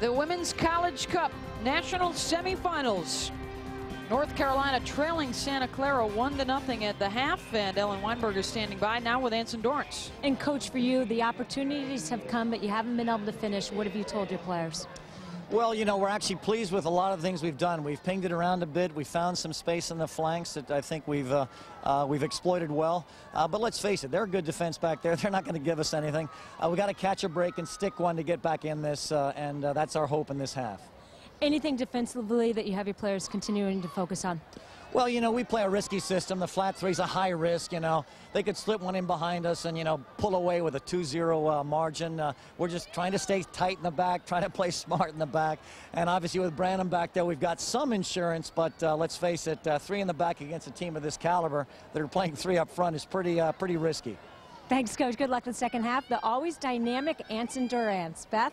the Women's College Cup National Semifinals. North Carolina trailing Santa Clara 1-0 at the half, and Aly Wagner is standing by now with Anson Dorrance. And coach, for you, the opportunities have come, but you haven't been able to finish. What have you told your players? Well, you know, we're actually pleased with a lot of things we've done. We've pinged it around a bit. We found some space in the flanks that I think we've exploited well. But let's face it, they're a good defense back there. They're not going to give us anything. We got to catch a break and stick one to get back in this, and that's our hope in this half. Anything defensively that you have your players continuing to focus on? Well, you know, we play a risky system. The flat three's a high risk, you know. They could slip one in behind us and, you know, pull away with a 2-0 margin. We're just trying to stay tight in the back, trying to play smart in the back. And obviously with Branham back there, we've got some insurance, but let's face it, 3 in the back against a team of this caliber that are playing 3 up front is pretty risky. Thanks, Coach. Good luck in the second half. The always dynamic Anson Dorrance. Beth?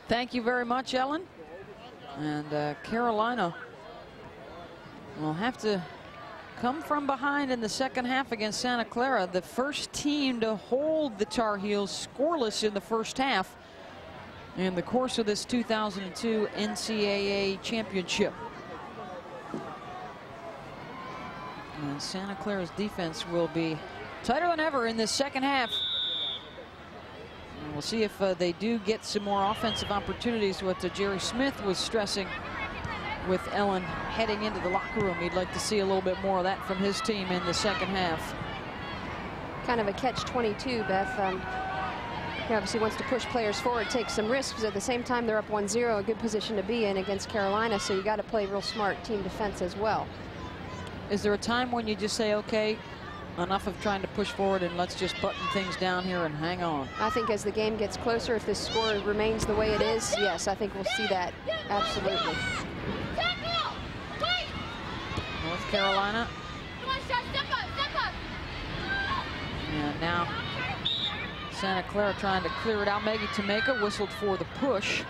Thank you very much, Ellen. And Carolina will have to come from behind in the second half against Santa Clara. The first team to hold the Tar Heels scoreless in the first half in the course of this 2002 NCAA championship. And Santa Clara's defense will be tighter than ever in this second half. And we'll see if they do get some more offensive opportunities, what Jerry Smith was stressing with Ellen heading into the locker room. He'd like to see a little bit more of that from his team in the second half. Kind of a catch-22, Beth. He obviously wants to push players forward, take some risks. At the same time, they're up 1-0, a good position to be in against Carolina, so you got to play real smart team defense as well. Is there a time when you just say, okay, enough of trying to push forward and let's just button things down here and hang on? I think as the game gets closer, if this score remains the way it is, yes, I think we'll see that, absolutely. North Carolina. And now Santa Clara trying to clear it out. Maggie Tameka whistled for the push.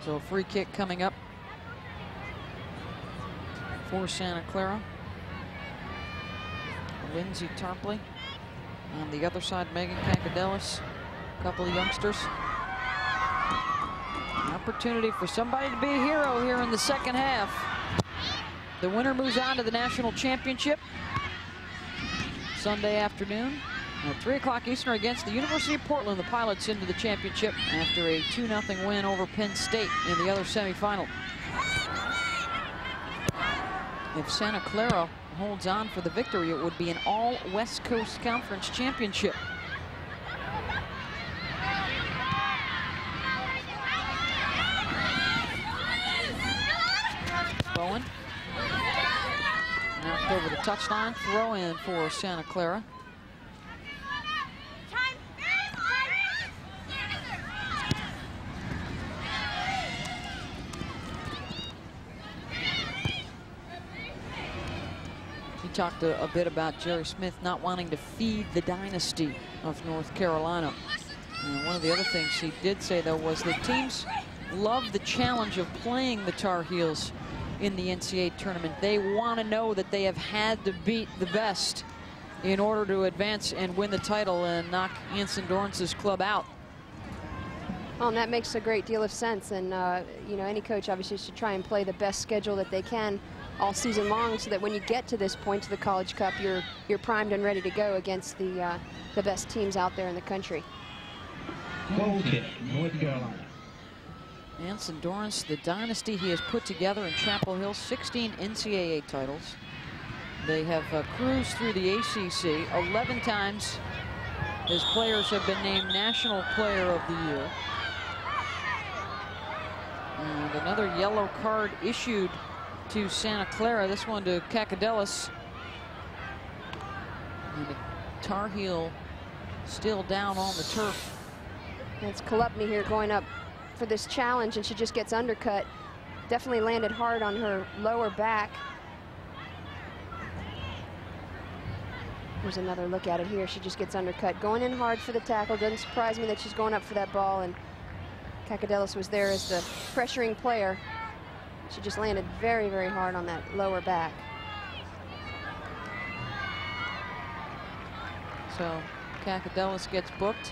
So a free kick coming up for Santa Clara. Lindsay Tarpley. On the other side, Megan Cacadelis. A couple of youngsters. An opportunity for somebody to be a hero here in the second half. The winner moves on to the national championship Sunday afternoon at 3 o'clock Eastern against the University of Portland. The Pilots into the championship after a 2-0 win over Penn State in the other semifinal. If Santa Clara holds on for the victory, it would be an all West Coast Conference championship. Bowen knocked over the touchline. Throw in for Santa Clara. He talked a bit about Jerry Smith not wanting to feed the dynasty of North Carolina. And one of the other things he did say, though, was that teams love the challenge of playing the Tar Heels in the NCAA tournament. They want to know that they have had to beat the best in order to advance and win the title and knock Anson Dorrance's club out. Well, and that makes a great deal of sense. And, you know, any coach obviously should try and play the best schedule that they can all season long, so that when you get to this point to the College Cup, you're primed and ready to go against the best teams out there in the country. Goal kick, North Carolina. Anson Dorrance, the dynasty he has put together in Chapel Hill, 16 NCAA titles. They have cruised through the ACC 11 times. His players have been named National Player of the Year. And another yellow card issued to Santa Clara, this one to Cacadelis. And the Tar Heel still down on the turf. And it's Kolupny here going up for this challenge, and she just gets undercut. Definitely landed hard on her lower back. Here's another look at it here. She just gets undercut. Going in hard for the tackle. Doesn't surprise me that she's going up for that ball, and Cacadelis was there as the pressuring player. She just landed very, very hard on that lower back. So Cacadelis gets booked.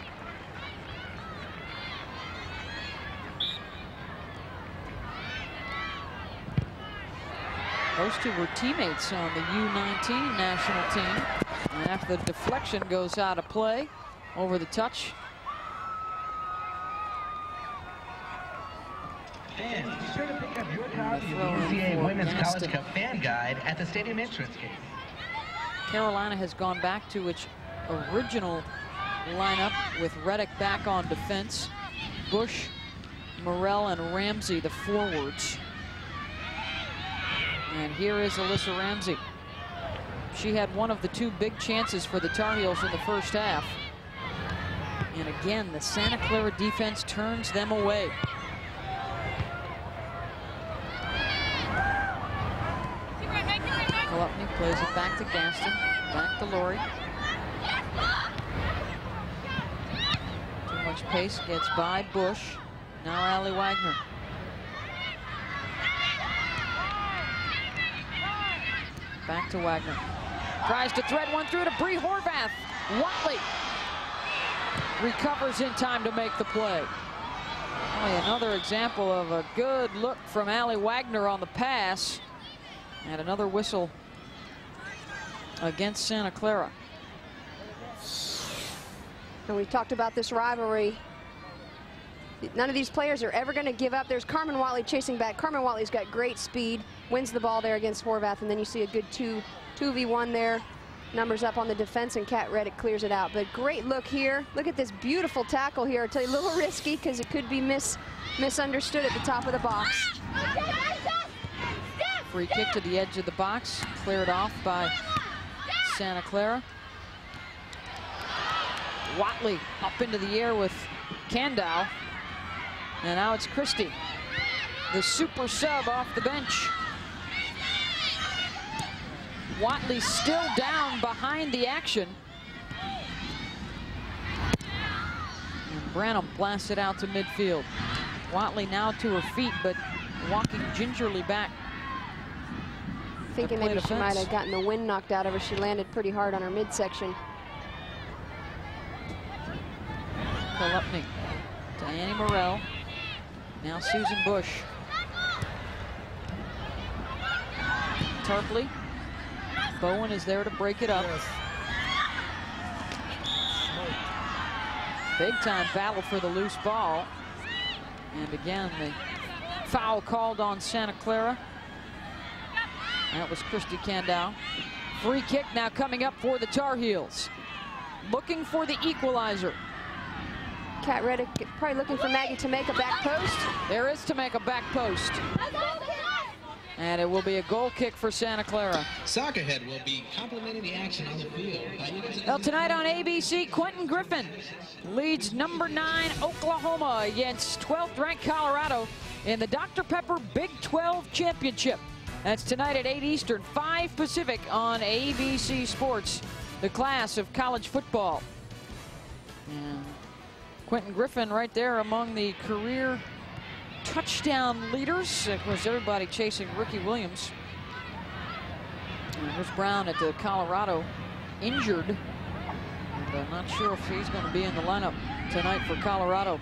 Those two were teammates on the U19 national team. And after the deflection goes out of play, over the touch. Fans, be sure to pick up your copy of the NCAA Women's College Cup fan guide at the stadium entrance gate. Carolina has gone back to its original lineup with Reddick back on defense. Bush, Morrell, and Ramsey, the forwards. And here is Alyssa Ramsey. She had one of the two big chances for the Tar Heels in the first half. And again, the Santa Clara defense turns them away. Kolupny plays it back to Gaston, back to Laurie. Too much pace, gets by Bush. Now Aly Wagner. Back to Wagner. Tries to thread one through to Bree Horvath. Watley recovers in time to make the play. Boy, another example of a good look from Aly Wagner on the pass. And another whistle against Santa Clara. And we talked about this rivalry. None of these players are ever going to give up. There's Carmen Watley chasing back. Carmen Watley's got great speed, wins the ball there against Horvath, and then you see a good 2v1 there. Numbers up on the defense, and Kat Reddick clears it out. But great look here. Look at this beautiful tackle here. I tell you, a little risky because it could be misunderstood at the top of the box. Free kick to the edge of the box, cleared off by Santa Clara. Watley up into the air with Candow. And now it's Christie, the super sub off the bench. Watley still down behind the action. And Branham blasts it out to midfield. Watley now to her feet, but walking gingerly back. Thinking maybe she might have gotten the wind knocked out of her. She landed pretty hard on her midsection. Kolupny to Annie Morrell. Now Susan Bush. Tarpley. Bowen is there to break it up. Big time battle for the loose ball. And again, the foul called on Santa Clara. That was Christy Candow. Free kick now coming up for the Tar Heels. Looking for the equalizer. Kat Reddick probably looking for Maggie to make a back post. There is to make a back post. And it will be a goal kick for Santa Clara. Soccerhead will be complimenting the action on the field. Well, tonight on ABC, Quentin Griffin leads number 9 Oklahoma against 12th ranked Colorado in the Dr. Pepper Big 12 Championship. That's tonight at 8 Eastern, 5 Pacific on ABC Sports, the class of college football. And Quentin Griffin right there among the career touchdown leaders. Of course, everybody chasing Ricky Williams. And here's Brown at the Colorado, injured. And I'm not sure if he's going to be in the lineup tonight for Colorado.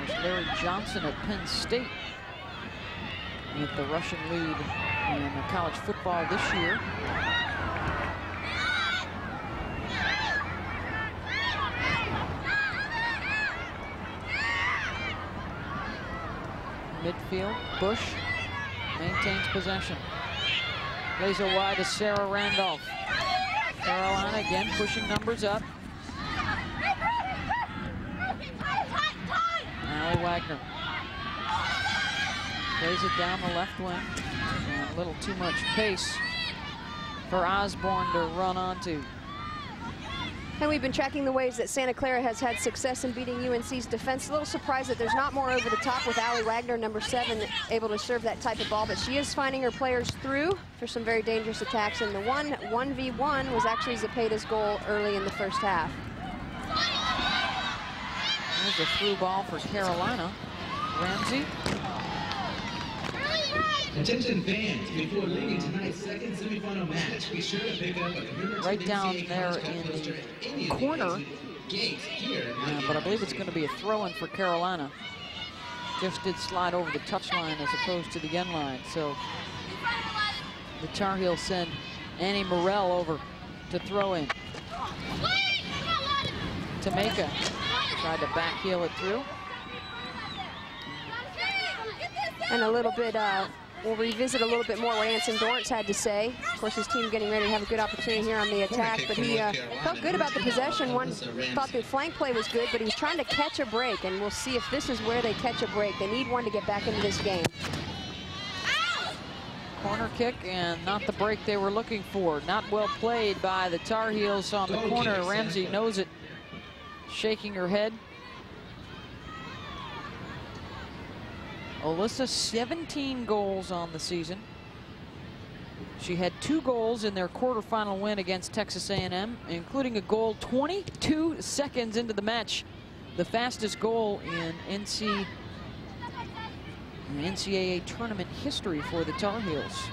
There's Larry Johnson at Penn State with the Russian lead in college football this year. Midfield, Bush maintains possession. Plays it wide to Sarah Randolph. Carolina again pushing numbers up. Aly Wagner plays it down the left wing. And a little too much pace for Osborne to run onto. And we've been tracking the ways that Santa Clara has had success in beating UNC's defense. A little surprised that there's not more over the top with Aly Wagner, number 7, able to serve that type of ball, but she is finding her players through for some very dangerous attacks. And the 1v1 was actually Zepeda's goal early in the first half. There's a through ball for Carolina. Ramsey. Attention fans, before leaving tonight's second semifinal match, be sure to pick up a commemorative right down there in the corner. But I believe it's going to be a throw-in for Carolina. just did slide over the touchline as opposed to the end line. So the Tar Heels send Annie Morrell over to throw in. Tameka tried to back heel it through. And a little bit, we'll revisit a little bit more what Anson Dorrance had to say. Of course, his team getting ready to have a good opportunity here on the attack, but he felt good about the possession. Thought the flank play was good, but he's trying to catch a break, and we'll see if this is where they catch a break. They need one to get back into this game. Corner kick, and not the break they were looking for. Not well played by the Tar Heels on the corner. Ramsey knows it, shaking her head. Alyssa, 17 goals on the season. She had 2 goals in their quarterfinal win against Texas A&M, including a goal 22 seconds into the match. The fastest goal in NCAA tournament history for the Tar Heels.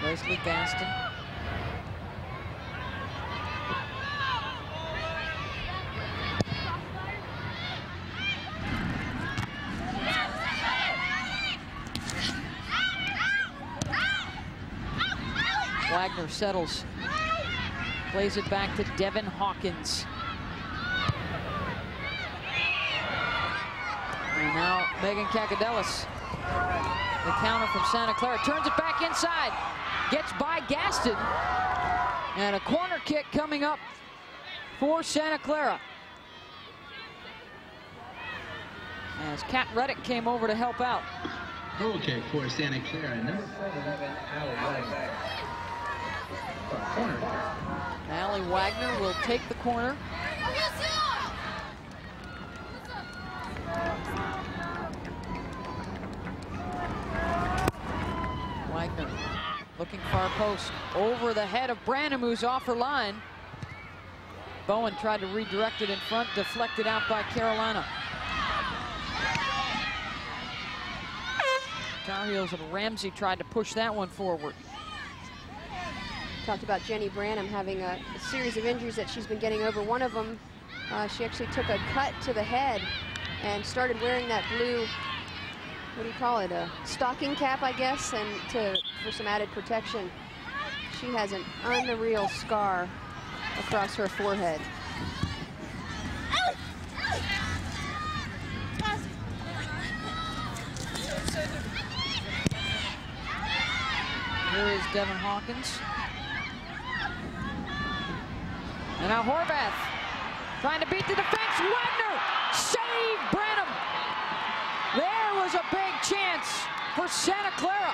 Leslie Gaston. Wagner settles, plays it back to Devin Hawkins. And now Megan Kakadelis. The counter from Santa Clara, turns it back inside, gets by Gaston, and a corner kick coming up for Santa Clara. As Kat Reddick came over to help out. Goal kick for Santa Clara, number 4, Aly Wagner. Corner. Aly Wagner will take the corner. Wagner looking far post, over the head of Branham, who's off her line. Bowen tried to redirect it in front, deflected out by Carolina. Tar Heels and Ramsey tried to push that one forward. Talked about Jenny Branham having a series of injuries that she's been getting over. One of them, she actually took a cut to the head and started wearing that blue, what do you call it, a stocking cap, I guess, and for some added protection. She has an unreal scar across her forehead. Here is Devin Hawkins. And now Horvath trying to beat the defense. Wagner saved Branham. There was a big chance for Santa Clara.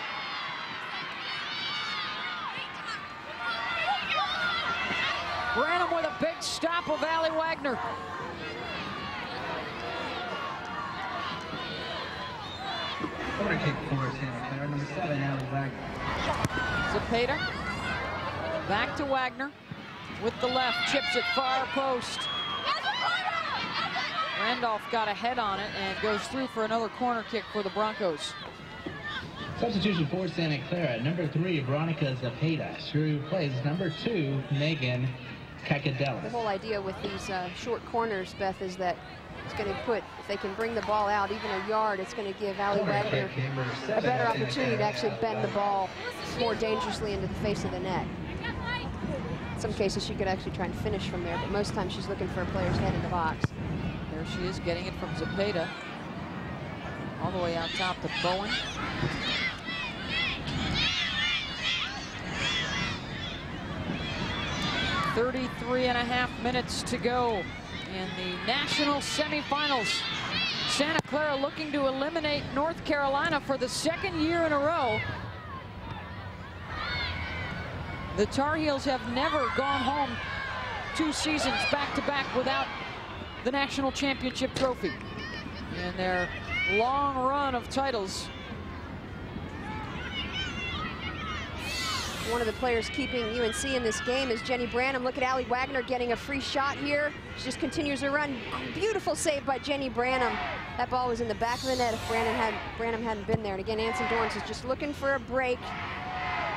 Branham with a big stop of Aly Wagner. Corner kick for Santa Clara, number 7, Aly Wagner. Zepeda back to Wagner with the left, chips it far post. Randolph got a head on it and goes through for another corner kick for the Broncos. Substitution for Santa Clara, number 3, Veronica Zepeda. She replaces number 2, Megan Kakadelis. The whole idea with these short corners, Beth, is that it's going to put, if they can bring the ball out even a yard, it's going to give Aly Wagner a better opportunity to actually bend the ball more dangerously into the face of the net. In some cases, she could actually try and finish from there, but most times she's looking for a player's head in the box. There she is, getting it from Zepeda. All the way out top to Bowen. .33.5 minutes to go in the national semifinals. Santa Clara looking to eliminate North Carolina for the 2nd year in a row. The Tar Heels have never gone home 2 seasons back-to-back without the national championship trophy. In their long run of titles. One of the players keeping UNC in this game is Jenny Branham. Look at Aly Wagner getting a free shot here. She just continues her run. Beautiful save by Jenny Branham. That ball was in the back of the net if Branham hadn't been there. And again, Anson Dorrance is just looking for a break.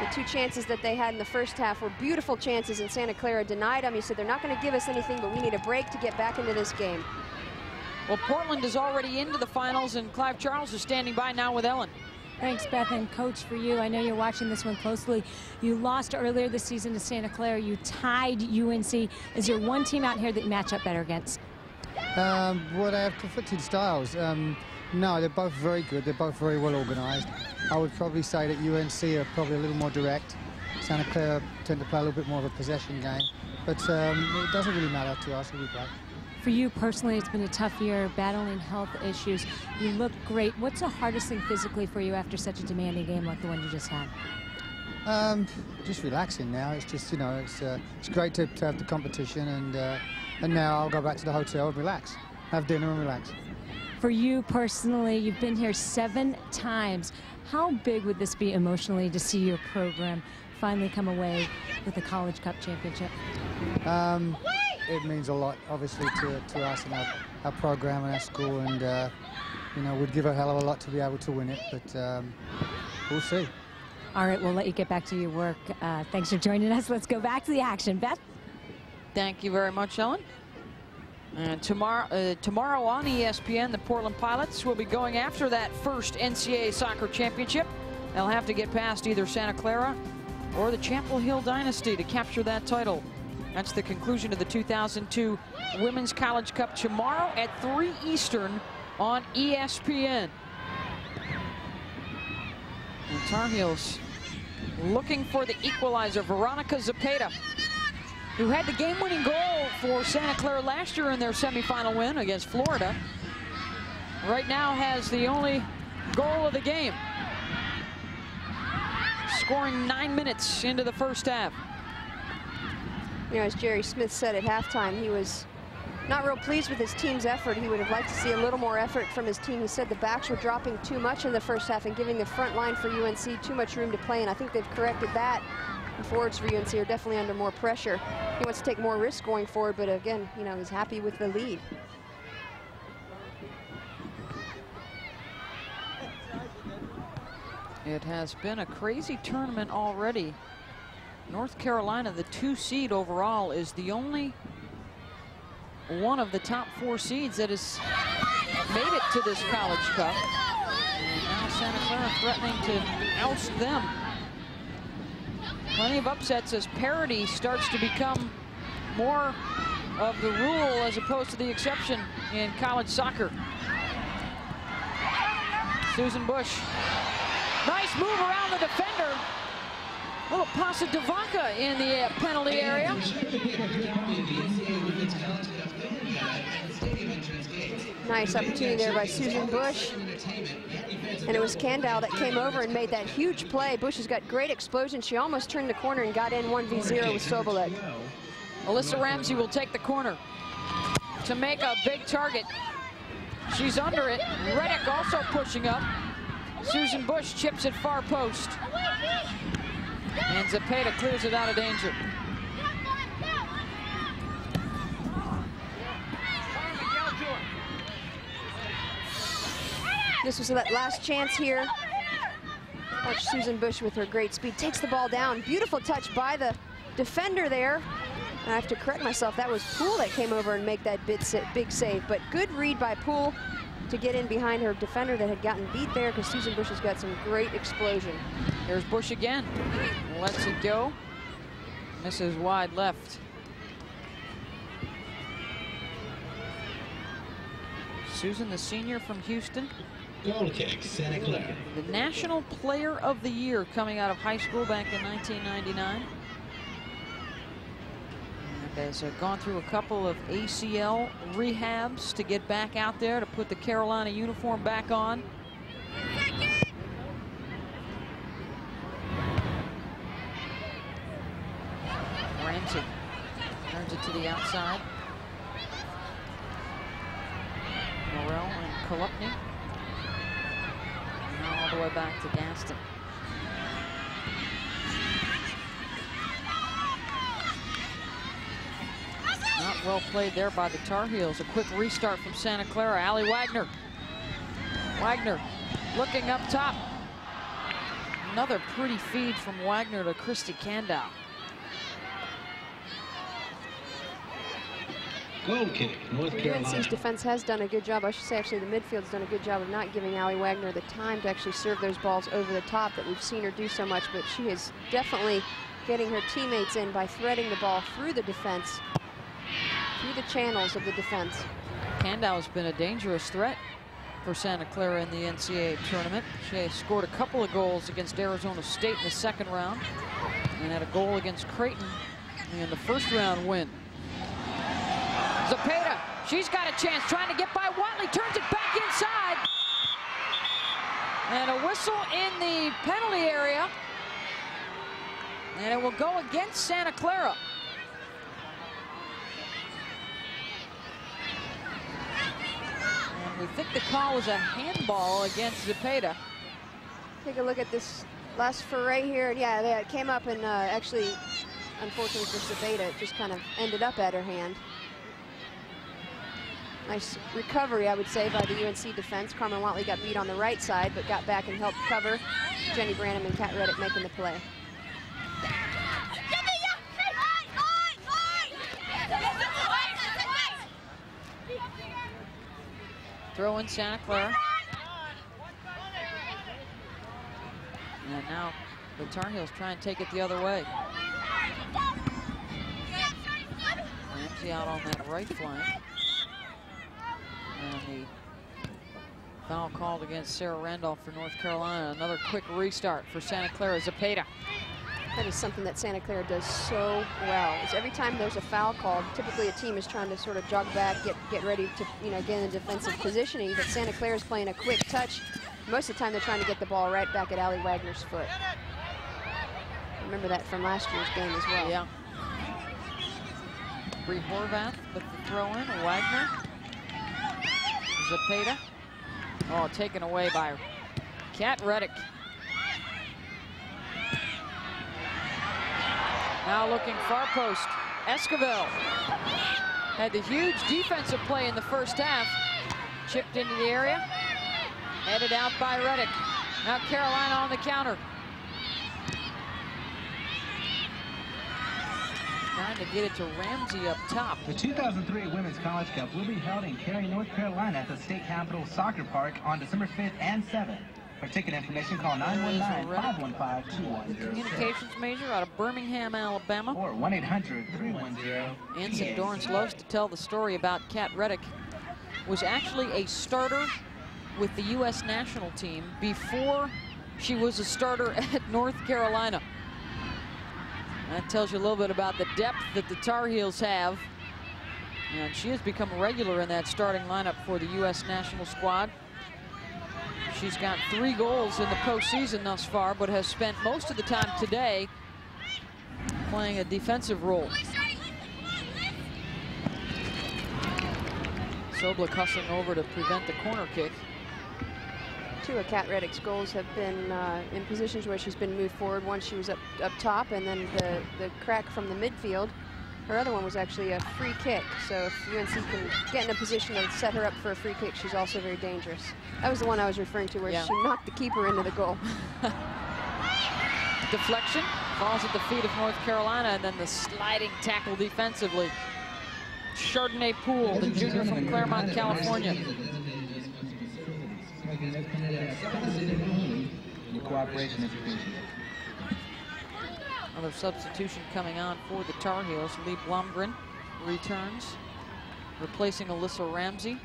The 2 chances that they had in the first half were beautiful chances, and Santa Clara denied them. He said, they're not going to give us anything, but we need a break to get back into this game. Well, Portland is already into the finals, and Clive Charles is standing by now with Ellen. Thanks, Beth. And Coach, for you, I know you're watching this one closely. You lost earlier this season to Santa Clara. You tied UNC. Is there one team out here that you match up better against? Well, they have conflicting styles. No, they're both very good. They're both very well organized. I would probably say that UNC are probably a little more direct. Santa Clara tend to play a little bit more of a possession game. But it doesn't really matter to us who we play. For you personally, it's been a tough year, battling health issues. You look great. What's the hardest thing physically for you after such a demanding game like the one you just had? Just relaxing now. It's just, you know, it's great to have the competition, and now I'll go back to the hotel and relax, have dinner and relax. For you personally, you've been here 7 times. How big would this be emotionally to see your program finally come away with the College Cup championship? It means a lot, obviously, to us and our program and our school, and you know, we'd give a hell of a lot to be able to win it, but we'll see. All right, we'll let you get back to your work. Thanks for joining us. Let's go back to the action. Beth? Thank you very much, Ellen. And tomorrow on ESPN, the Portland Pilots will be going after that first NCAA soccer championship. They'll have to get past either Santa Clara or the Chapel Hill Dynasty to capture that title. That's the conclusion of the 2002 Women's College Cup tomorrow at 3 Eastern on ESPN. And Tar Heels looking for the equalizer, Veronica Zepeda, who had the game-winning goal for Santa Clara last year in their semifinal win against Florida. Right now has the only goal of the game, scoring 9 minutes into the first half. You know, as Jerry Smith said at halftime, he was not real pleased with his team's effort. He would have liked to see a little more effort from his team. He said the backs were dropping too much in the first half and giving the front line for UNC too much room to play, and I think they've corrected that. The forwards for UNC are definitely under more pressure. He wants to take more risk going forward, but again, you know, he's happy with the lead. It has been a crazy tournament already. North Carolina, the 2 seed overall, is the only one of the top 4 seeds that has made it to this College Cup. And now Santa Clara threatening to oust them. Plenty of upsets as parity starts to become more of the rule as opposed to the exception in college soccer. Susan Bush. Nice move around the defender. A little pasa de vaca in the penalty area. Nice opportunity there by Susan Bush. And it was Kandau that came over and made that huge play. Bush has got great explosion. She almost turned the corner and got in 1v0 with Sobolek. Alyssa Ramsey will take the corner to make a big target. She's under it. Reddick also pushing up. Susan Bush chips it far post. And Zepeda clears it out of danger. This was that last chance here. Watch Susan Bush with her great speed. Takes the ball down. Beautiful touch by the defender there. And I have to correct myself. That was Poole that came over and make that big save. But good read by Poole to get in behind her defender that had gotten beat there, because Susan Bush has got some great explosion. Here's Bush again. Lets it go. Misses wide left. Susan, the senior from Houston. Goal kick, Santa Clara. The National Player of the Year coming out of high school back in 1999. Has gone through a couple of ACL rehabs to get back out there to put the Carolina uniform back on. Ramsey turns it to the outside. Morrell and Kolupny. Now all the way back to Gaston. Not well played there by the Tar Heels. A quick restart from Santa Clara. Aly Wagner. Wagner looking up top. another pretty feed from Wagner to Christy Candow. Goal kick, North Carolina. UNC's defense has done a good job. I should say, actually, the midfield's done a good job of not giving Aly Wagner the time to actually serve those balls over the top that we've seen her do so much. But she is definitely getting her teammates in by threading the ball through the defense, through the channels of the defense. Candow has been a dangerous threat for Santa Clara in the NCAA tournament. She has scored a couple of goals against Arizona State in the second round and had a goal against Creighton in the first round win. Zepeda, she's got a chance, trying to get by Watley, turns it back inside. And a whistle in the penalty area. And it will go against Santa Clara. And we think the call was a handball against Zepeda. Take a look at this last foray here. Yeah, it came up and actually, unfortunately for Zepeda, it just kind of ended up at her hand. Nice recovery, I would say, by the UNC defense. Carmen Watley got beat on the right side, but got back and helped cover. Jenny Branham and Kat Reddick making the play. Throw in Santa Clara. And now the Tar Heels try and take it the other way. Ramsey out on that right flank. And the foul called against Sarah Randolph for North Carolina. Another quick restart for Santa Clara. Zepeda. That is something that Santa Clara does so well. Is every time there's a foul called, typically a team is trying to sort of jog back, get ready to, get in defensive positioning. But Santa Clara is playing a quick touch. Most of the time they're trying to get the ball right back at Aly Wagner's foot. Remember that from last year's game as well. Yeah. Bree Horvath with the throw in. Wagner. Zepeda. Oh, taken away by Kat Reddick. Now looking far post. Esquivel had the huge defensive play in the first half. Chipped into the area. Headed out by Reddick. Now Carolina on the counter. Trying to get it to Ramsey up top. The 2003 Women's College Cup will be held in Cary, North Carolina at the State Capitol Soccer Park on December 5th and 7th. For ticket information, call 919-515-2106. Communications major out of Birmingham, Alabama. Or 1-800-310. Anson Dorrance loves to tell the story about Kat Reddick. Was actually a starter with the U.S. national team before she was a starter at North Carolina. That tells you a little bit about the depth that the Tar Heels have. And she has become a regular in that starting lineup for the U.S. national squad. She's got 3 goals in the postseason thus far, but has spent most of the time today playing a defensive role. Soblik hustling over to prevent the corner kick. 2 of Kat Reddick's goals have been in positions where she's been moved forward. One, she was up top, and then the crack from the midfield. Her other one was actually a free kick. So if UNC can get in a position to set her up for a free kick, she's also very dangerous. That was the one I was referring to, where she knocked the keeper into the goal. Deflection, falls at the feet of North Carolina, and then the sliding tackle defensively. Chardonnay Poole, the junior from Claremont, California. Cooperation is appreciated. Another substitution coming on for the Tar Heels. Lee Blomgren returns, replacing Alyssa Ramsey.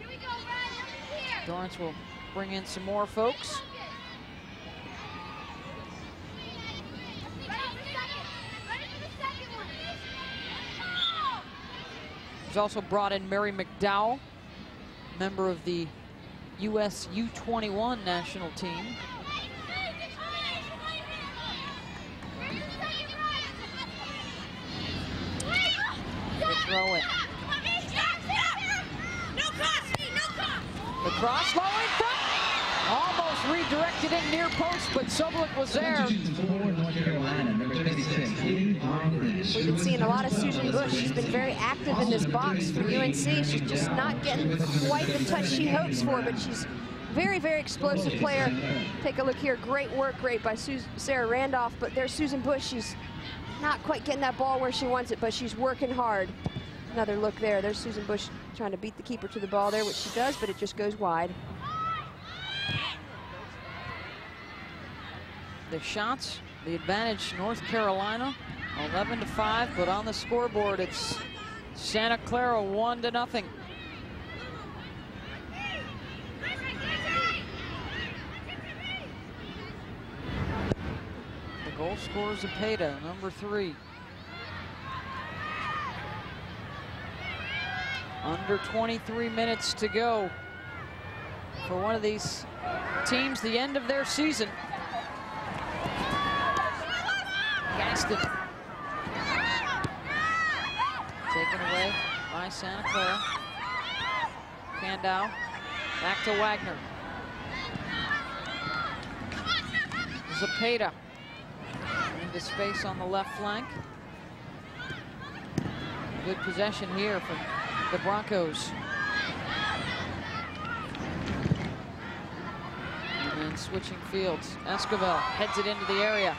Dorrance will bring in some more folks. He's also brought in Mary McDowell, member of the USWNT national team. Throw in. The cross, low in front. Almost redirected in near post, but Soblik was there. We've been seeing a lot of Susan Bush. She's been very active in this box for UNC. She's just not getting quite the touch she hopes for, but she's very, very explosive player. Take a look here. Great work rate by Sarah Randolph, but there's Susan Bush. She's not quite getting that ball where she wants it, but she's working hard. Another look there. There's Susan Bush trying to beat the keeper to the ball there, which she does, but it just goes wide. The shots, the advantage, North Carolina, 11-5, but on the scoreboard, it's Santa Clara 1-0. The goal scorer Zepeda, number 3. Under 23 minutes to go for one of these teams, the end of their season. Gaston taken away by Santa Clara. Kandau back to Wagner. Zepeda into space on the left flank. Good possession here from the Broncos. And then switching fields. Esquivel heads it into the area.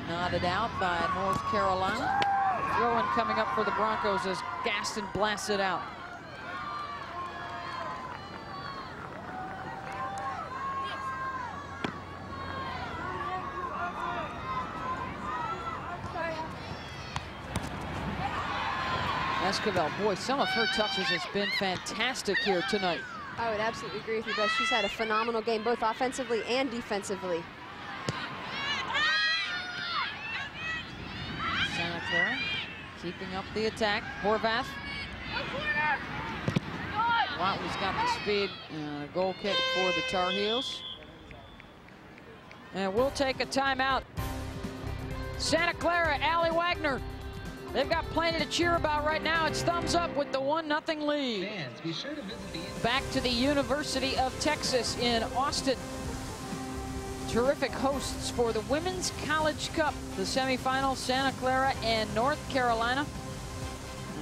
Nodded out by North Carolina. Throw-in coming up for the Broncos as Gaston blasts it out. Esquivel, boy, some of her touches has been fantastic here tonight. I would absolutely agree with you, Beth. She's had a phenomenal game, both offensively and defensively. Santa Clara keeping up the attack. Horvath. Watley's got the speed. Goal kick for the Tar Heels. And we'll take a timeout. Santa Clara, Aly Wagner. They've got plenty to cheer about right now. It's thumbs up with the 1-0 lead. Fans, be sure to visit the Back to the University of Texas in Austin. Terrific hosts for the Women's College Cup. The semifinal, Santa Clara and North Carolina.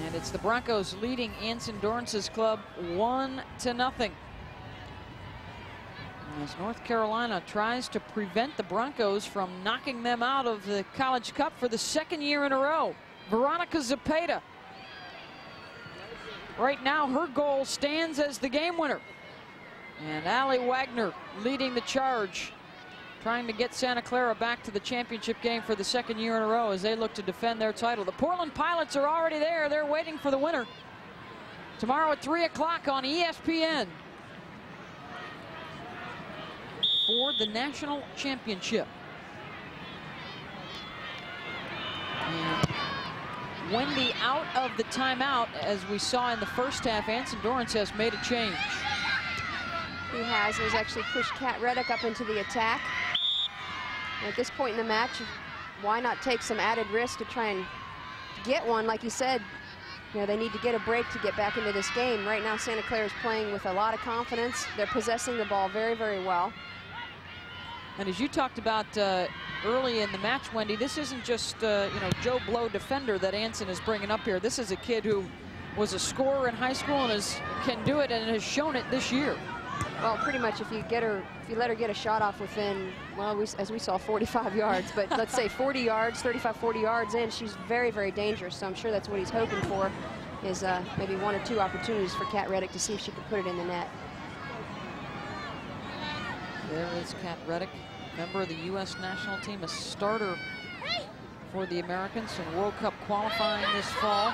And it's the Broncos leading Anson Dorrance's club 1-0. As North Carolina tries to prevent the Broncos from knocking them out of the College Cup for the 2nd year in a row. Veronica Zepeda. Right now, her goal stands as the game winner. And Aly Wagner leading the charge, trying to get Santa Clara back to the championship game for the 2nd year in a row as they look to defend their title. The Portland Pilots are already there. They're waiting for the winner. Tomorrow at 3 o'clock on ESPN for the national championship. And Wendy out of the timeout. As we saw in the first half, Anson Dorrance has made a change. He has. He's actually pushed Kat Reddick up into the attack. And at this point in the match, why not take some added risk to try and get one? Like you said, you know, they need to get a break to get back into this game. Right now, Santa Clara is playing with a lot of confidence. They're possessing the ball very, very well. And as you talked about early in the match, Wendy, this isn't just you know, Joe Blow defender that Anson is bringing up here. This is a kid who was a scorer in high school and can do it and has shown it this year. Well, pretty much if you let her get a shot off within, well, as we saw, 45 yards, but let's say 40 yards, 35, 40 yards in, she's very, very dangerous. So I'm sure that's what he's hoping for, is maybe 1 or 2 opportunities for Kat Reddick to see if she can put it in the net. There is Kat Reddick, member of the U.S. national team, a starter for the Americans in World Cup qualifying this fall.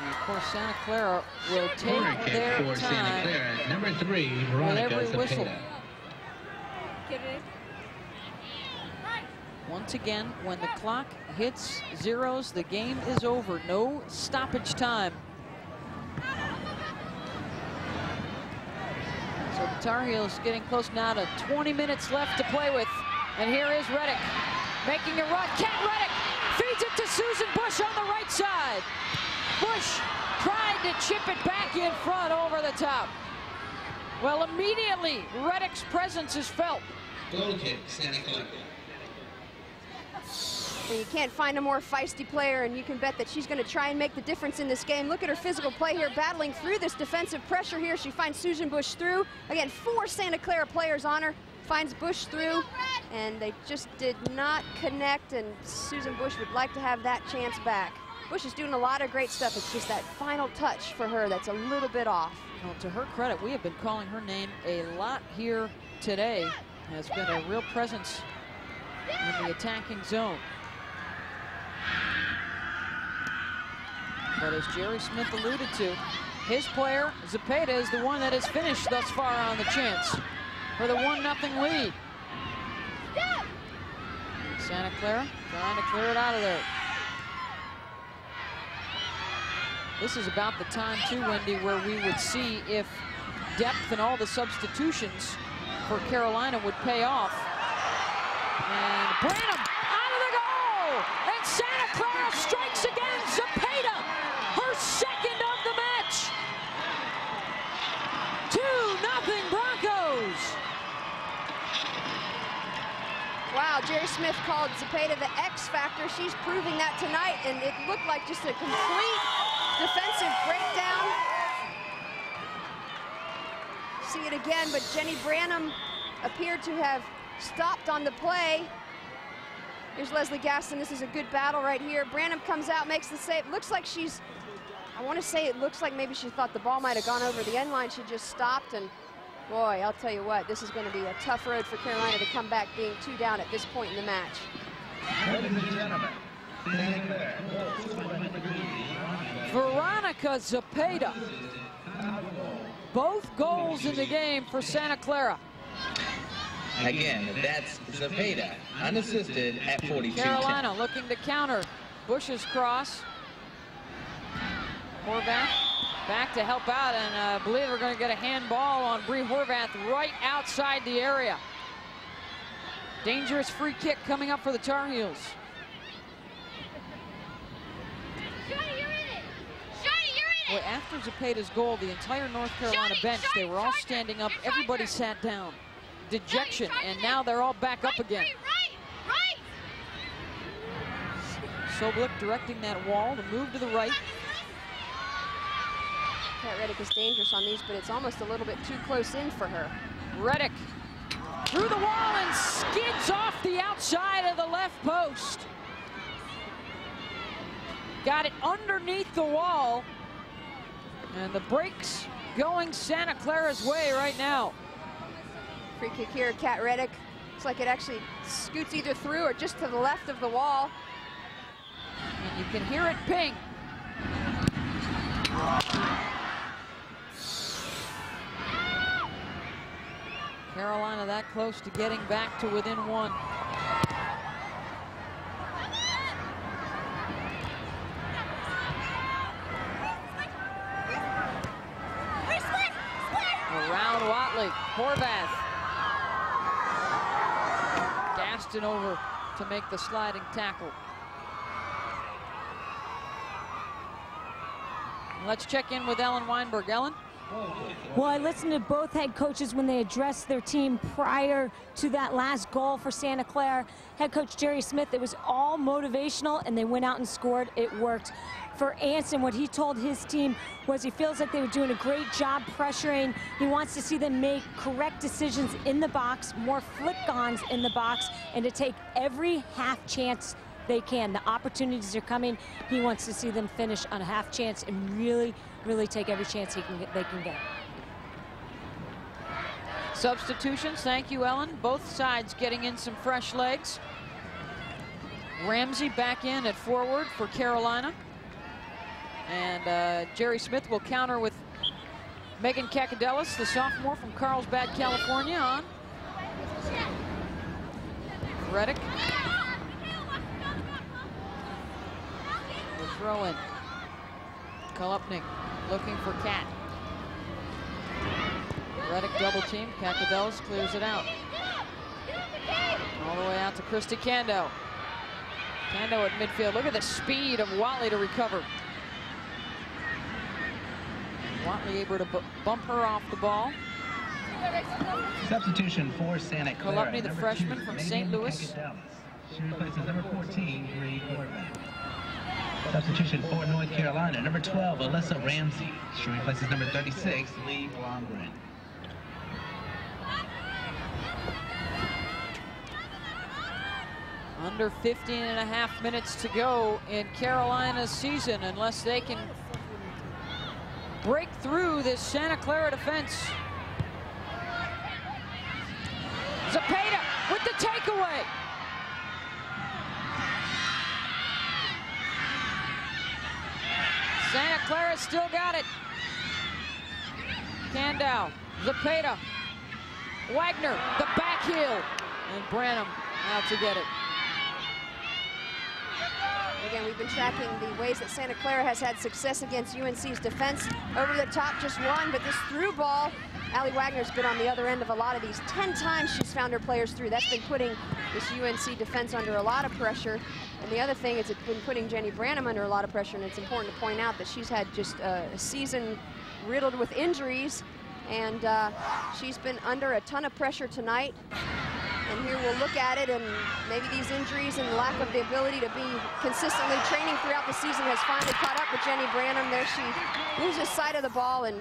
And of course, Santa Clara will take their for Santa time Clara. Number 3, with Veronica every whistle. Zepeda. Once again, when the clock hits zeros, the game is over. No stoppage time. So the Tar Heels getting close now to 20 minutes left to play with. And here is Reddick making a run. Kat Reddick feeds it to Susan Bush on the right side. Bush tried to chip it back in front over the top. Well, immediately Reddick's presence is felt. Goal kick, Santa Clara. And you can't find a more feisty player, and you can bet that she's going to try and make the difference in this game. Look at her physical play here, battling through this defensive pressure here. She finds Susan Bush through. Again, 4 Santa Clara players on her. Finds Bush through, and they just did not connect, and Susan Bush would like to have that chance back. Bush is doing a lot of great stuff. It's just that final touch for her that's a little bit off. Well, to her credit, we have been calling her name a lot here today. Has been a real presence in the attacking zone. But as Jerry Smith alluded to, his player, Zepeda, is the one that has finished thus far on the chance for the 1-0 lead. Santa Clara trying to clear it out of there. This is about the time, too, Wendy, where we would see if depth and all the substitutions for Carolina would pay off. And Branham out of the goal! And Santa Clara strikes again. Zepeda, her second of the match. 2-0 Broncos. Wow, Jerry Smith called Zepeda the X factor. She's proving that tonight, and it looked like just a complete defensive breakdown. See it again, but Jenny Branham appeared to have stopped on the play. Here's Leslie Gaston. This is a good battle right here. Branham comes out, makes the save. Looks like she's, I want to say it looks like maybe she thought the ball might have gone over the end line. She just stopped, and boy, I'll tell you what, this is going to be a tough road for Carolina to come back being 2 down at this point in the match. Veronica Zepeda. Both goals in the game for Santa Clara. Again, that's Zepeda, unassisted at 42-10. Carolina looking to counter. Bush's cross. Horvath back to help out, and I believe we're going to get a handball on Bree Horvath right outside the area. Dangerous free kick coming up for the Tar Heels. Boy, after Zepeda's goal, the entire North Carolina bench, they were all standing up. Everybody sat down. Dejection, and now they're all back up again. Soblick directing that wall to move to the right. Kat Reddick is dangerous on these, but it's almost a little bit too close in for her. Reddick through the wall and skids off the outside of the left post. Got it underneath the wall, and the break's going Santa Clara's way right now. Free kick here, Kat Reddick. Looks like it actually scoots either through or just to the left of the wall. And you can hear it ping. Carolina that close to getting back to within 1. Around Watley, Horvath. Gaston over to make the sliding tackle. Let's check in with Ellen Weinberg. Ellen? Well, I listened to both head coaches when they addressed their team prior to that last goal for Santa Clara. Head coach Jerry Smith, it was all motivational, and they went out and scored. It worked. For Anson, what he told his team was he feels like they were doing a great job pressuring. He wants to see them make correct decisions in the box, more flip-ons in the box, and to take every half chance they can. The opportunities are coming. He wants to see them finish on a half chance and really take every chance they can get. Substitutions, thank you, Ellen. Both sides getting in some fresh legs. Ramsey back in at forward for Carolina. And Jerry Smith will counter with Megan Kakadelis, the sophomore from Carlsbad, California, on. Reddick. The throw in. Kolupnik looking for Kat. Reddick double team. Kakadelis clears it out. All the way out to Christy Kando. Kando at midfield. Look at the speed of Watley to recover. Watley able to bump her off the ball. Substitution for Santa Clara. Kolupnik, the freshman from St. Louis. She replaces number 14, Bree Corbin. Substitution for North Carolina, number 12, Alyssa Ramsey. She replaces number 36, Lee Blomgren. Under 15.5 minutes to go in Carolina's season, unless they can break through this Santa Clara defense. Zepeda with the takeaway. Santa Clara still got it. Candow, Zepeda, Wagner, the back heel, and Branham out to get it. Again, we've been tracking the ways that Santa Clara has had success against UNC's defense. Over the top, just one, but this through ball, Aly Wagner's been on the other end of a lot of these. 10 times she's found her players through. That's been putting this UNC defense under a lot of pressure. And the other thing is it's been putting Jenny Branham under a lot of pressure, and it's important to point out that she's had just a season riddled with injuries, and she's been under a ton of pressure tonight. And here we'll look at it, and maybe these injuries and lack of the ability to be consistently training throughout the season has finally caught up with Jenny Branham. There she loses sight of the ball, and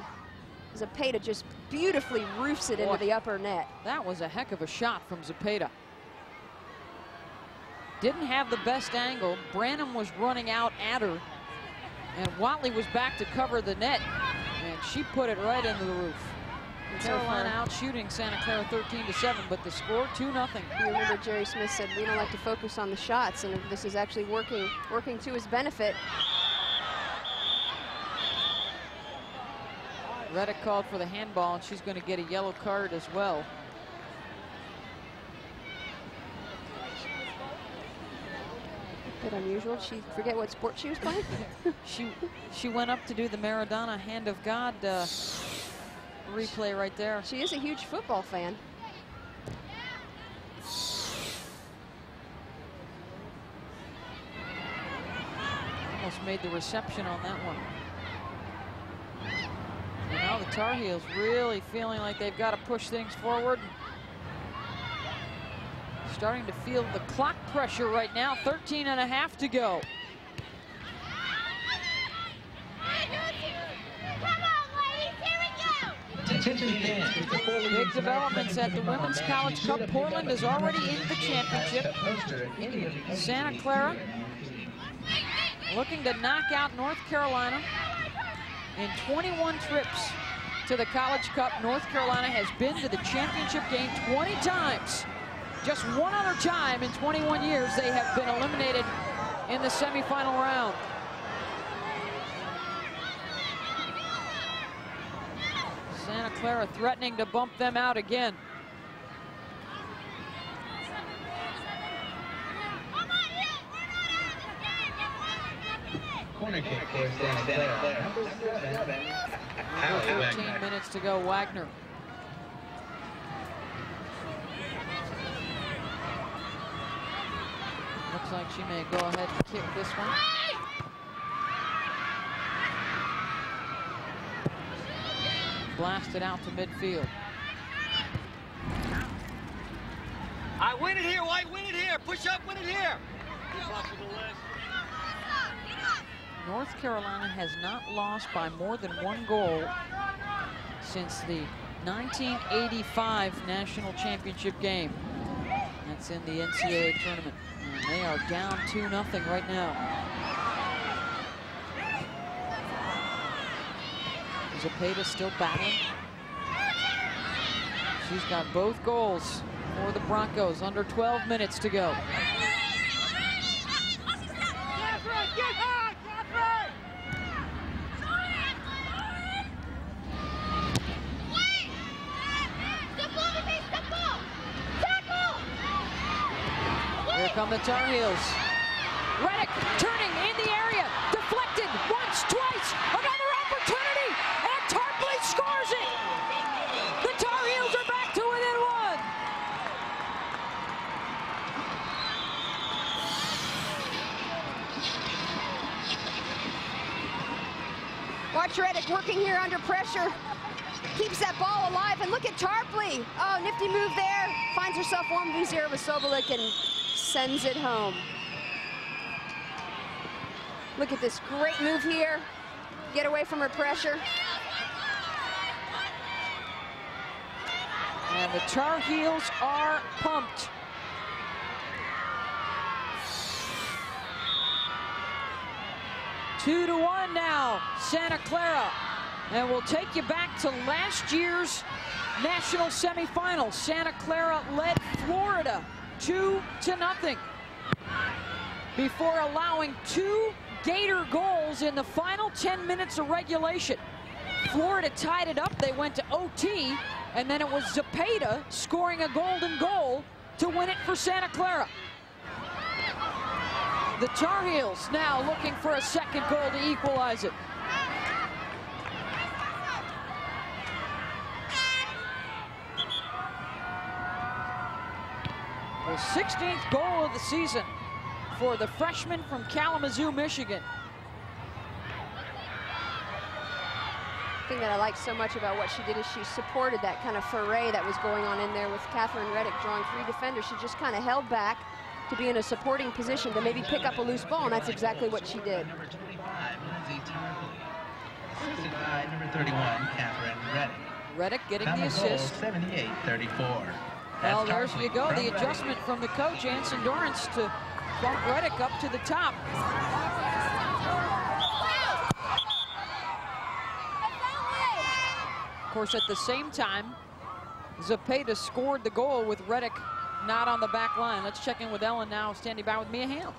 Zepeda just beautifully roofs it into the upper net. That was a heck of a shot from Zepeda. Didn't have the best angle. Branham was running out at her, and Watley was back to cover the net, and she put it right into the roof. Carolina out shooting Santa Clara 13-7, but the score 2-0. You remember Jerry Smith said we don't like to focus on the shots, and this is actually working to his benefit. Reddick called for the handball, and she's going to get a yellow card as well. Bit unusual. Did she forget what sport she was playing? she went up to do the Maradona Hand of God replay right there. She is a huge football fan. Almost made the reception on that one. And now the Tar Heels really feeling like they've got to push things forward. Starting to feel the clock pressure right now. 13.5 to go. Big developments at the Women's College Cup. Portland is already in the championship. Santa Clara looking to knock out North Carolina. In 21 trips to the College Cup, North Carolina has been to the championship game 20 times. Just one other time in 21 years they have been eliminated in the semifinal round. Santa Clara threatening to bump them out again. Corner kick for Santa Clara. 14 minutes to go. Wagner. Looks like she may go ahead and kick this one. Blasted out to midfield. I win it here, White, win it here. Push up, win it here. North Carolina has not lost by more than 1 goal since the 1985 national championship game. That's in the NCAA tournament. And they are down 2-0 right now. Zepeda still battling. She's got both goals for the Broncos. Under 12 minutes to go. Here come the Tar Heels. Reddick turning in the area. Deflected once, twice. Another opportunity. And Tarpley scores it. The Tar Heels are back to within 1. Watch Reddick working here under pressure. Keeps that ball alive, and look at Tarpley. Oh, nifty move there. Finds herself 1v0 with Sobolik and sends it home. Look at this great move here. Get away from her pressure. And the Tar Heels are pumped. Two to one now, Santa Clara. And we'll take you back to last year's national semifinal. Santa Clara led Florida 2-0 before allowing 2 Gator goals in the final 10 minutes of regulation. Florida tied it up. They went to OT, and then it was Zepeda scoring a golden goal to win it for Santa Clara. The Tar Heels now looking for a second goal to equalize it. The 16th goal of the season for the freshman from Kalamazoo, Michigan. The thing that I liked so much about what she did is she supported that kind of foray that was going on in there with Catherine Reddick drawing 3 defenders. She just kind of held back to be in a supporting position to maybe pick up a loose ball, and that's exactly what she did. Number 25, Lindsay Tarpley. 65, number 31, Catherine Reddick. Reddick getting the assist. 78-34. Well, there you go. The adjustment from the coach, Anson Dorrance, to bump Reddick up to the top. Of course, at the same time, Zepeda scored the goal with Reddick not on the back line. Let's check in with Ellen now, standing by with Mia Hale.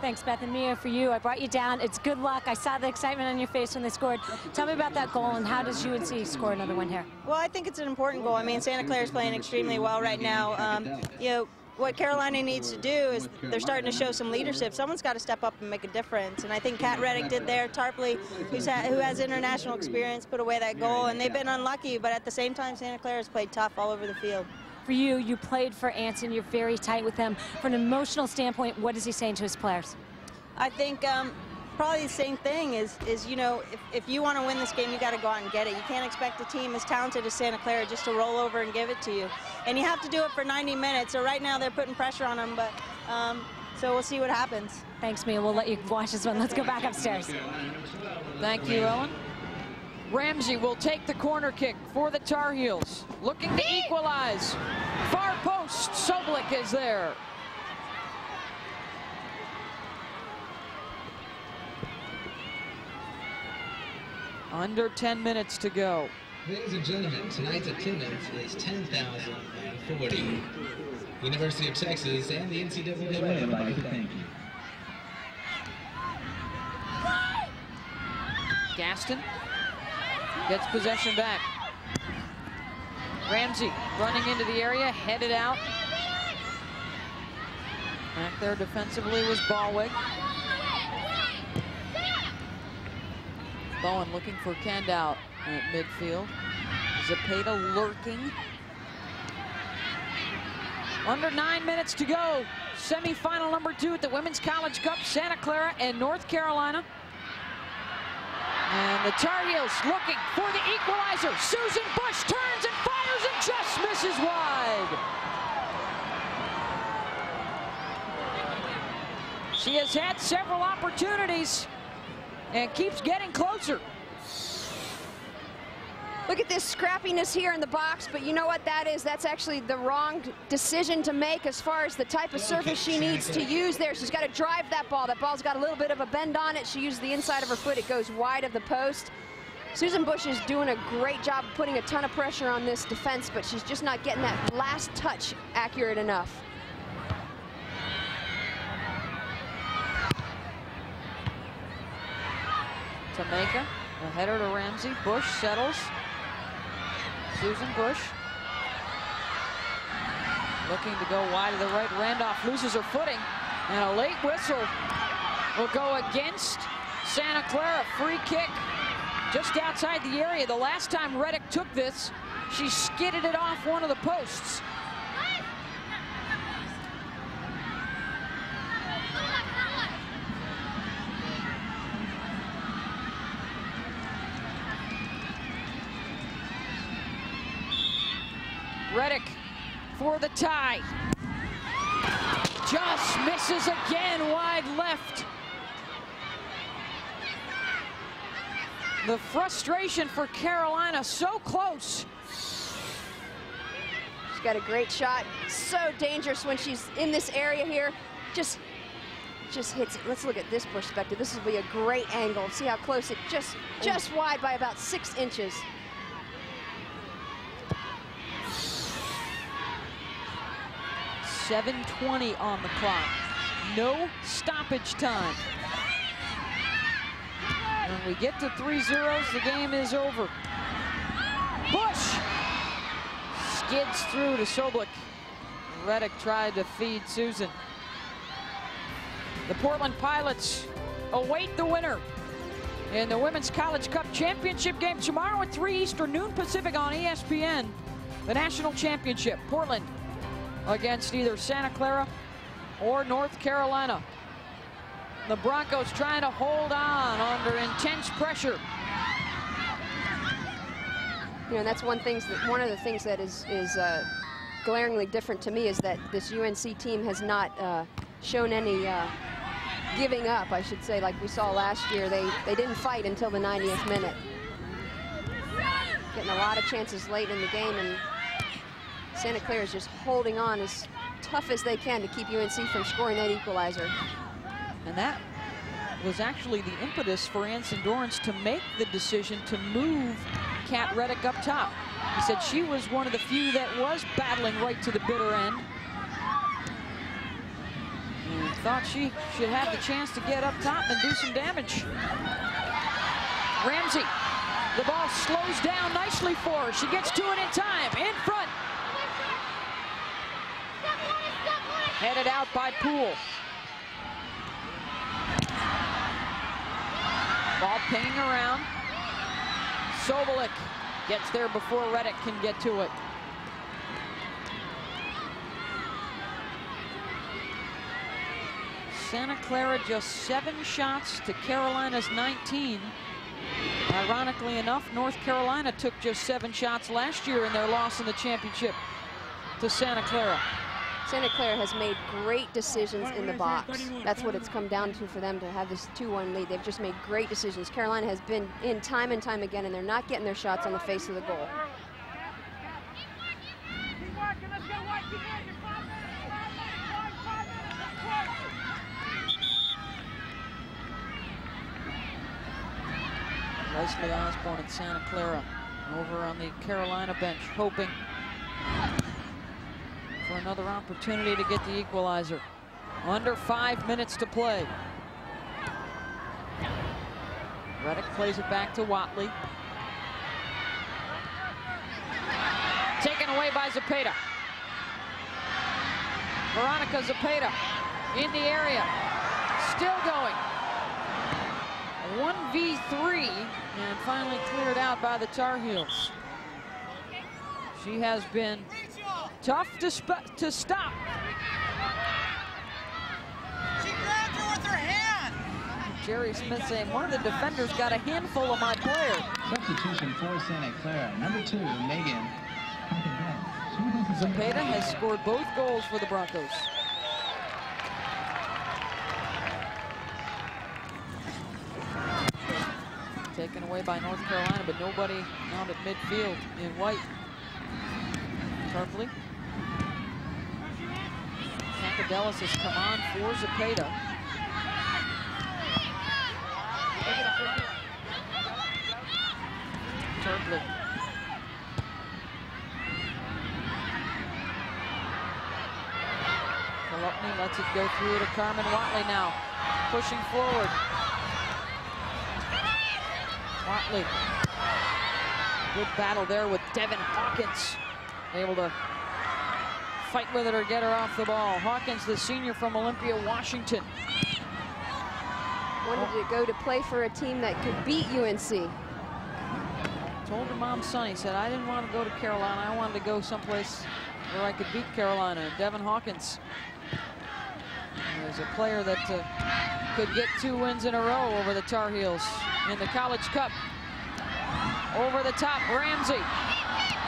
Thanks, Beth and Mia, for you. I brought you down. It's good luck. I saw the excitement on your face when they scored. Tell me about that goal, and how does UNC score another one here? Well, I think it's an important goal. I mean, Santa Clara's playing extremely well right now. You know, what Carolina needs to do is they're starting to show some leadership. Someone's got to step up and make a difference, and I think Kat Reddick did there. Tarpley, who has international experience, put away that goal, and they've been unlucky, but at the same time, Santa Clara's played tough all over the field. For you, you played for Anson. You're very tight with him. From an emotional standpoint, what is he saying to his players? I think probably the same thing is you know, if you want to win this game, you got to go out and get it. You can't expect a team as talented as Santa Clara just to roll over and give it to you. And you have to do it for 90 minutes. So right now they're putting pressure on them, but so we'll see what happens. Thanks, Mia. We'll let you watch this one. Let's go back upstairs. Thank you, Ellen. Ramsey will take the corner kick for the Tar Heels. Looking to equalize. Far post, Soblik is there. Under 10 minutes to go. Ladies and gentlemen, tonight's attendance is 10,040. University of Texas and the NCAA would like to thank you. Gaston gets possession back. Ramsey running into the area, headed out. Back there defensively was Ballwig. Bowen looking for Kandau at midfield. Zepeda lurking. Under 9 minutes to go. Semifinal number 2 at the Women's College Cup, Santa Clara and North Carolina. And the Tar Heels looking for the equalizer. Susan Bush turns and fires and just misses wide. She has had several opportunities and keeps getting closer. Look at this scrappiness here in the box, but you know what that is? That's actually the wrong decision to make as far as the type of surface she needs to use there. She's got to drive that ball. That ball's got a little bit of a bend on it. She uses the inside of her foot. It goes wide of the post. Susan Bush is doing a great job putting a ton of pressure on this defense, but she's just not getting that last touch accurate enough. Tameka, a header to Ramsey. Bush settles. Susan Bush looking to go wide to the right. Randolph loses her footing, and a late whistle will go against Santa Clara. Free kick just outside the area. The last time Reddick took this, she skidded it off one of the posts. Reddick for the tie. just misses again, wide left. The frustration for Carolina, so close. She's got a great shot. So dangerous when she's in this area here. Just hits it. Let's look at this perspective. This will be a great angle. See how close it just wide by about 6 inches. .720 on the clock. No stoppage time. When we get to 3-0, the game is over. Bush skids through to Soblik. Reddick tried to feed Susan. The Portland Pilots await the winner in the Women's College Cup Championship game tomorrow at 3 Eastern, noon Pacific on ESPN. The national championship, Portland against either Santa Clara or North Carolina. The Broncos trying to hold on under intense pressure. You know, that's one of the things that is glaringly different to me is that this UNC team has not shown any giving up, I should say, like we saw last year. They didn't fight until the 90th minute. Getting a lot of chances late in the game, and Santa Clara is just holding on as tough as they can to keep UNC from scoring that equalizer. And that was actually the impetus for Anson Dorrance to make the decision to move Kat Reddick up top. He said she was one of the few that was battling right to the bitter end. And thought she should have the chance to get up top and do some damage. Ramsey, the ball slows down nicely for her. She gets to it in time, in front. Headed out by Poole. Ball pinging around. Sobolik gets there before Reddick can get to it. Santa Clara just 7 shots to Carolina's 19. Ironically enough, North Carolina took just 7 shots last year in their loss in the championship to Santa Clara. Santa Clara has made great decisions in the box. That's what it's come down to for them to have this 2-1 lead. They've just made great decisions. Carolina has been in time and time again, and they're not getting their shots on the face of the goal. Leslie Osborne and Santa Clara over on the Carolina bench, hoping for another opportunity to get the equalizer. Under 5 minutes to play. Reddick plays it back to Watley. Taken away by Zepeda. Veronica Zepeda in the area. Still going. 1v3 and finally cleared out by the Tar Heels. She has been tough to stop. She grabbed her with her hand. Jerry Smith saying one of the defenders got a handful of my player. Substitution for Santa Clara. Number 2, Megan. Zepeda has scored both goals for the Broncos. Taken away by North Carolina, but nobody out at midfield in white. Tarpley. Cacadelis has come on for Zepeda. Tarpley. Kalupny lets it go through to Carmen Watley now. Pushing forward. Watley. Good battle there with Devin Hawkins. Able to fight with it or get her off the ball. Hawkins, the senior from Olympia, Washington. Wanted to go to play for a team that could beat UNC. Told her mom, son, he said, I didn't want to go to Carolina. I wanted to go someplace where I could beat Carolina. And Devin Hawkins is a player that could get 2 wins in a row over the Tar Heels in the College Cup. Over the top, Ramsey.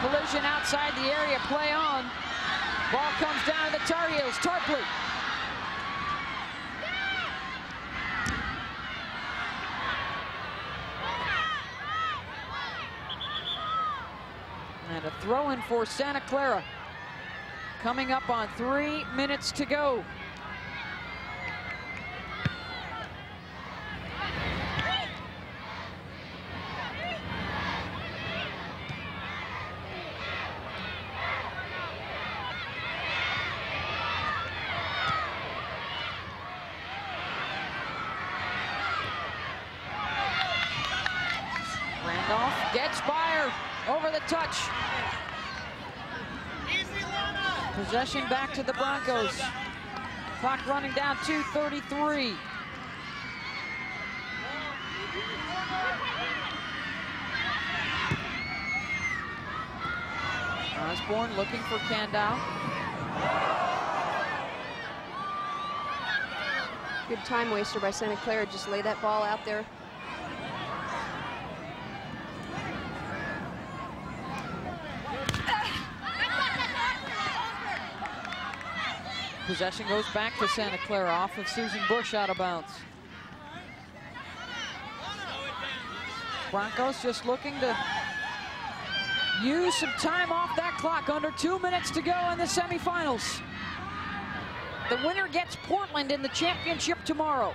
Collision outside the area, play on. Ball comes down to the Tar Heels. Tarpley throw in for Santa Clara. Coming up on 3 minutes to go. Gets by her over the touch. Possession back to the Broncos. Clock running down, 2:33. Osborne looking for Kandau. Good time waster by Santa Clara. Just lay that ball out there. Possession goes back to Santa Clara off of Susan Bush, out of bounds. Broncos just looking to use some time off that clock. Under 2 minutes to go in the semifinals. The winner gets Portland in the championship tomorrow.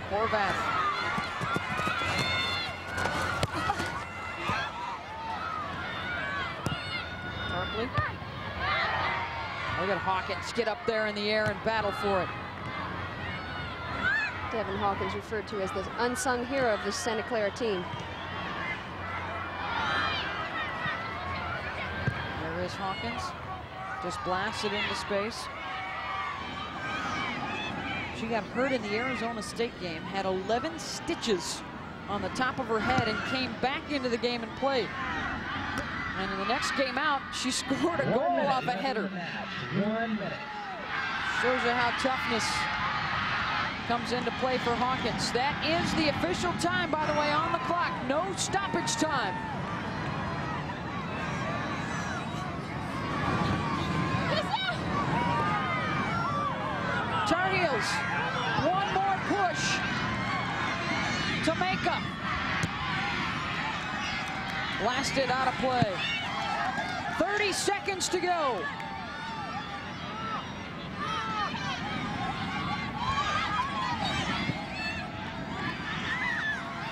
Horvath. Look at Hawkins get up there in the air and battle for it. Devin Hawkins referred to as the unsung hero of the Santa Clara team. There is Hawkins. Just blasts it into space. She got hurt in the Arizona State game, had 11 stitches on the top of her head and came back into the game and played. And in the next game out, she scored a goal off a header. 1 minute. Shows you how toughness comes into play for Hawkins. That is the official time, by the way, on the clock. No stoppage time. Tar Heels, one more push to make up. Blasted out of play. 30 seconds to go.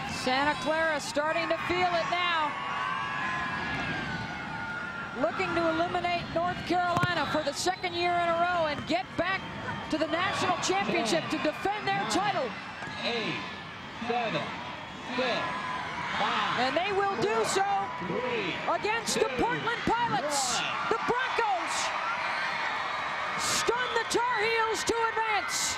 Santa Clara starting to feel it now. Looking to eliminate North Carolina for the second year in a row and get back to the national championship to defend their title. 8, 7, 6. And they will do so against the Portland Pilots. The Broncos stun the Tar Heels to advance.